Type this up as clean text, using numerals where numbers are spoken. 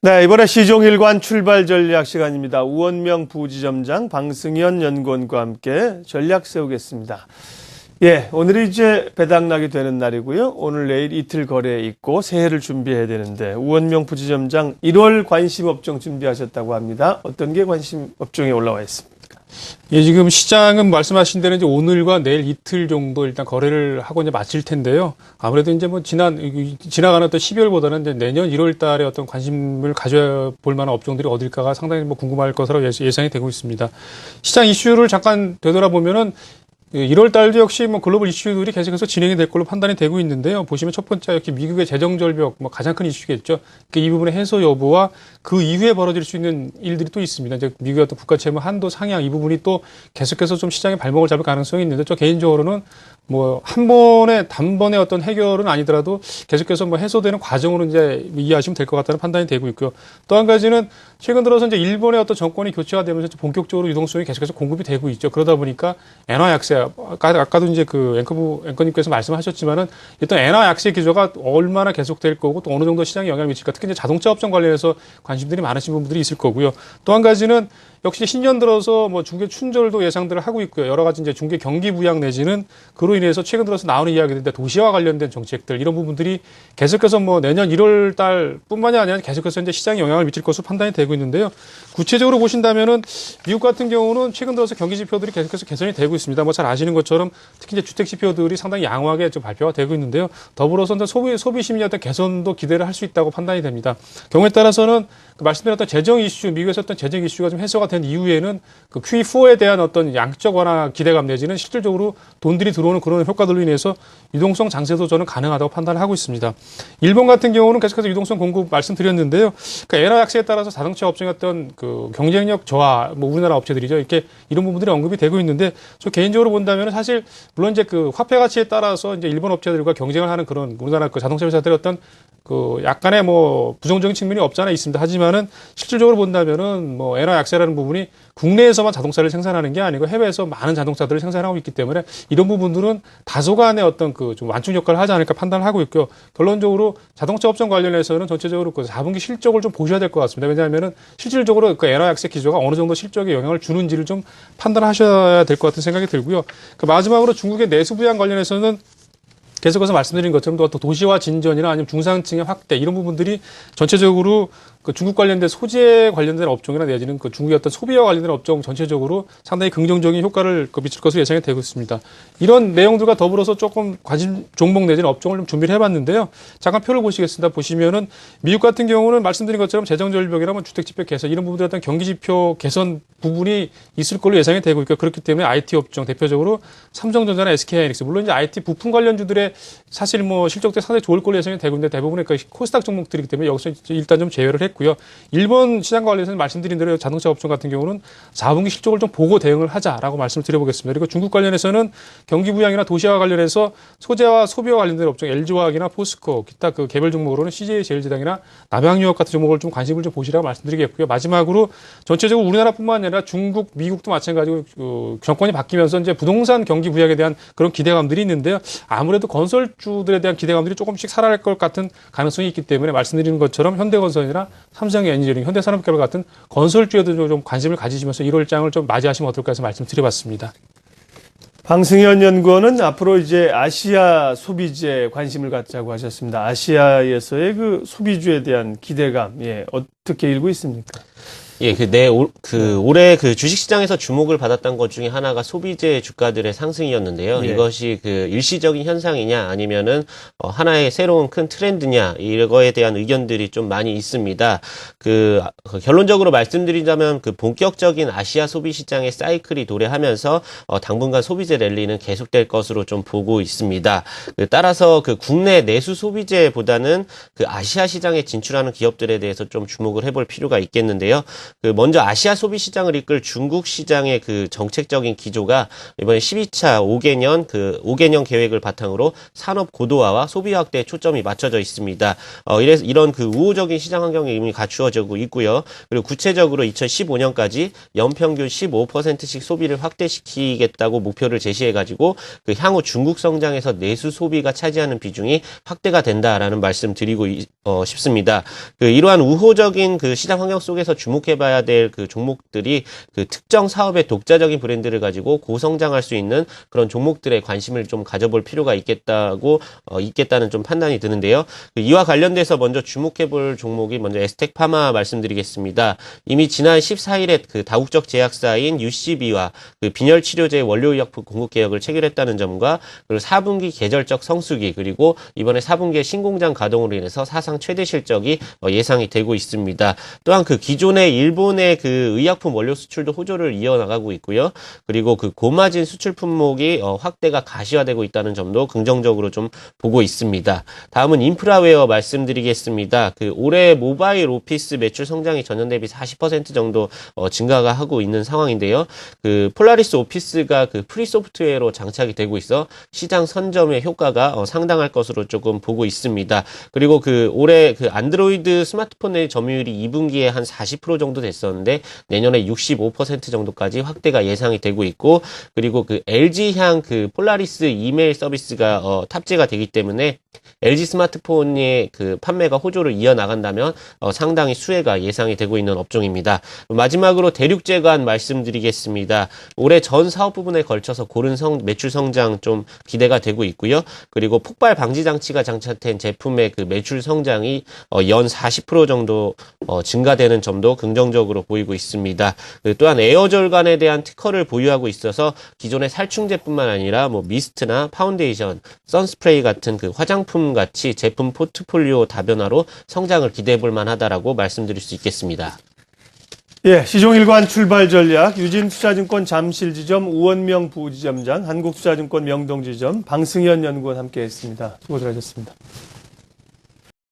네, 이번에 시종일관 출발 전략 시간입니다. 우원명 부지점장, 방승현 연구원과 함께 전략 세우겠습니다. 예, 오늘이 이제 배당락이 되는 날이고요. 오늘 내일 이틀 거래에 있고 새해를 준비해야 되는데 우원명 부지점장 1월 관심 업종 준비하셨다고 합니다. 어떤 게 관심 업종에 올라와 있습니까? 예, 지금 시장은 말씀하신 대로 이제 오늘과 내일 이틀 정도 일단 거래를 하고 이제 마칠 텐데요. 아무래도 이제 뭐 지나가는 어떤 12월보다는 이제 내년 1월 달에 어떤 관심을 가져야 볼 만한 업종들이 어딜까가 상당히 뭐 궁금할 것으로 예상이 되고 있습니다. 시장 이슈를 잠깐 되돌아보면은 1월 달도 역시 뭐 글로벌 이슈들이 계속해서 진행이 될 걸로 판단이 되고 있는데요. 보시면 첫 번째 이렇게 미국의 재정 절벽 뭐 가장 큰 이슈겠죠. 이 부분의 해소 여부와 그 이후에 벌어질 수 있는 일들이 또 있습니다. 이제 미국의 어떤 국가 채무 한도 상향 이 부분이 또 계속해서 좀 시장의 발목을 잡을 가능성이 있는데 저 개인적으로는 뭐 한 번에 단번에 어떤 해결은 아니더라도 계속해서 뭐 해소되는 과정으로 이제 이해하시면 될 것 같다는 판단이 되고 있고요. 또 한 가지는 최근 들어서 이제 일본의 어떤 정권이 교체가 되면서 본격적으로 유동성이 계속해서 공급이 되고 있죠. 그러다 보니까 엔화 약세, 아까도 이제 그 앵커님께서 말씀하셨지만은 일단 엔화 약세 기조가 얼마나 계속될 거고 또 어느 정도 시장에 영향을 미칠까 특히 이제 자동차 업종 관련해서 관심들이 많으신 분들이 있을 거고요. 또 한 가지는 역시 신년 들어서 뭐 중개 춘절도 예상들을 하고 있고요. 여러 가지 이제 중개 경기 부양 내지는 그로 인해서 최근 들어서 나오는 이야기들인데 도시와 관련된 정책들 이런 부분들이 계속해서 뭐 내년 1월 달뿐만이 아니라 계속해서 이제 시장에 영향을 미칠 것으로 판단이 되고 있는데요. 구체적으로 보신다면은 미국 같은 경우는 최근 들어서 경기 지표들이 계속해서 개선이 되고 있습니다. 뭐 잘 아시는 것처럼 특히 이제 주택 지표들이 상당히 양호하게 좀 발표가 되고 있는데요. 더불어서 소비 심리 어떤 개선도 기대를 할 수 있다고 판단이 됩니다. 경우에 따라서는 말씀드렸던 재정 이슈, 미국에서 어떤 재정 이슈가 좀 해소가 된 이후에는 그 Q4에 대한 어떤 양적 완화 기대감 내지는 실질적으로 돈들이 들어오는 그런 효과들로 인해서 유동성 장세도 저는 가능하다고 판단을 하고 있습니다. 일본 같은 경우는 계속해서 유동성 공급 말씀드렸는데요. 그러니까 엔화 약세에 따라서 자동차 업종의 어떤 그 경쟁력 저하, 뭐 우리나라 업체들이죠. 이렇게 이런 부분들이 언급이 되고 있는데 저 개인적으로 본다면 사실 물론 이제 그 화폐 가치에 따라서 이제 일본 업체들과 경쟁을 하는 그런 우리나라 그 자동차 회사들의 어떤 그 약간의 뭐 부정적인 측면이 없지 않아 있습니다. 하지만은 실질적으로 본다면은 뭐 엔화 약세라는 부분이 국내에서만 자동차를 생산하는 게 아니고 해외에서 많은 자동차들을 생산하고 있기 때문에 이런 부분들은 다소간의 어떤 그 좀 완충 효과를 하지 않을까 판단을 하고 있고요. 결론적으로 자동차 업종 관련해서는 전체적으로 그 4분기 실적을 좀 보셔야 될 것 같습니다. 왜냐하면은 실질적으로 그 엔화 약세 기조가 어느 정도 실적에 영향을 주는지를 좀 판단하셔야 될 것 같은 생각이 들고요. 그 마지막으로 중국의 내수 부양 관련해서는 계속해서 말씀드린 것처럼 또 도시화 진전이나 아니면 중산층의 확대 이런 부분들이 전체적으로 그 중국 관련된 소재 관련된 업종이나 내지는 그 중국의 어떤 소비와 관련된 업종 전체적으로 상당히 긍정적인 효과를 미칠 것으로 예상이 되고 있습니다. 이런 내용들과 더불어서 조금 관심 종목 내지는 업종을 좀 준비를 해봤는데요. 잠깐 표를 보시겠습니다. 보시면은 미국 같은 경우는 말씀드린 것처럼 재정 절벽이나 뭐 주택 지표 개선 이런 부분들의 어떤 경기 지표 개선 부분이 있을 걸로 예상이 되고 있고 그렇기 때문에 IT 업종 대표적으로 삼성전자나 SK하이닉스 물론 이제 IT 부품 관련주들의 사실 뭐 실적도 상당히 좋을 걸로 예상이 되고 있는데 대부분의 그 코스닥 종목들이기 때문에 여기서 일단 좀 제외를 했고요. 일본 시장 관련해서는 말씀드린 대로 자동차 업종 같은 경우는 4분기 실적을 좀 보고 대응을 하자라고 말씀을 드려보겠습니다. 그리고 중국 관련해서는 경기 부양이나 도시화 관련해서 소재와 소비와 관련된 업종 LG화학이나 포스코 기타 그 개별 종목으로는 CJ 제일제당이나 남양유업 같은 종목을 좀 관심을 좀 보시라고 말씀드리겠고요. 마지막으로 전체적으로 우리나라뿐만 아니라 중국, 미국도 마찬가지로 그 정권이 바뀌면서 이제 부동산 경기 부양에 대한 그런 기대감들이 있는데요. 아무래도 건설주들에 대한 기대감들이 조금씩 살아날 것 같은 가능성이 있기 때문에 말씀드리는 것처럼 현대건설이나 삼성엔지니어링, 현대산업개발 같은 건설주에도 좀 관심을 가지시면서 1월장을 좀 맞이하시면 어떨까 해서 말씀드려봤습니다. 방승현 연구원은 앞으로 이제 아시아 소비주에 관심을 갖자고 하셨습니다. 아시아에서의 그 소비주에 대한 기대감, 예, 어떻게 일고 있습니까? 예, 올해 그 주식시장에서 주목을 받았던 것 중에 하나가 소비재 주가들의 상승이었는데요. 예. 이것이 그 일시적인 현상이냐 아니면은 하나의 새로운 큰 트렌드냐 이거에 대한 의견들이 좀 많이 있습니다. 결론적으로 말씀드리자면 그 본격적인 아시아 소비 시장의 사이클이 도래하면서 당분간 소비재 랠리는 계속될 것으로 좀 보고 있습니다. 따라서 그 국내 내수 소비재보다는 그 아시아 시장에 진출하는 기업들에 대해서 좀 주목을 해볼 필요가 있겠는데요. 그 먼저 아시아 소비 시장을 이끌 중국 시장의 그 정책적인 기조가 이번에 12차 5개년 계획을 바탕으로 산업 고도화와 소비 확대에 초점이 맞춰져 있습니다. 이런 그 우호적인 시장 환경이 이미 갖추어지고 있고요. 그리고 구체적으로 2015년까지 연평균 15%씩 소비를 확대시키겠다고 목표를 제시해가지고 그 향후 중국 성장에서 내수 소비가 차지하는 비중이 확대가 된다라는 말씀 드리고 싶습니다. 그 이러한 우호적인 그 시장 환경 속에서 주목해봐야 될 그 종목들이 그 특정 사업의 독자적인 브랜드를 가지고 고성장할 수 있는 그런 종목들에 관심을 좀 가져볼 필요가 있겠다는 좀 판단이 드는데요. 그 이와 관련돼서 먼저 주목해볼 종목이 먼저 에스텍파마 말씀드리겠습니다. 이미 지난 14일에 그 다국적 제약사인 UCB와 그 빈혈 치료제 원료의약품 공급 계약을 체결했다는 점과 그리고 4분기 계절적 성수기 그리고 이번에 4분기에 신공장 가동으로 인해서 사상 최대 실적이 예상이 되고 있습니다. 또한 그 기존의 일본의 그 의약품 원료 수출도 호조를 이어나가고 있고요. 그리고 그 고마진 수출 품목이 확대가 가시화되고 있다는 점도 긍정적으로 좀 보고 있습니다. 다음은 인프라웨어 말씀드리겠습니다. 그 올해 모바일 오피스 매출 성장이 전년 대비 40% 정도 증가가 하고 있는 상황인데요. 그 폴라리스 오피스가 그 프리 소프트웨어로 장착이 되고 있어 시장 선점의 효과가 상당할 것으로 조금 보고 있습니다. 그리고 그 올해 그 안드로이드 스마트폰의 점유율이 2분기에 한 40% 정도 됐었는데 내년에 65% 정도까지 확대가 예상이 되고 있고 그리고 그 LG향 그 폴라리스 이메일 서비스가 탑재가 되기 때문에 LG 스마트폰의 그 판매가 호조를 이어나간다면 상당히 수혜가 예상이 되고 있는 업종입니다. 마지막으로 대륙제관 말씀드리겠습니다. 올해 전 사업 부분에 걸쳐서 고른 매출 성장 좀 기대가 되고 있고요. 그리고 폭발 방지 장치가 장착된 제품의 그 매출 성장이 연 40% 정도 증가되는 점도 긍정적으로 보이고 있습니다. 또한 에어절관에 대한 특허를 보유하고 있어서 기존의 살충제뿐만 아니라 뭐 미스트나 파운데이션, 선스프레이 같은 그 화장품 같이 제품 포트폴리오 다변화로 성장을 기대해 볼 만하다라고 말씀드릴 수 있겠습니다. 예, 시종일관 출발 전략, 유진투자증권 잠실지점 우원명 부지점장, 한국투자증권 명동지점 방승현 연구원 함께했습니다. 수고들 하셨습니다.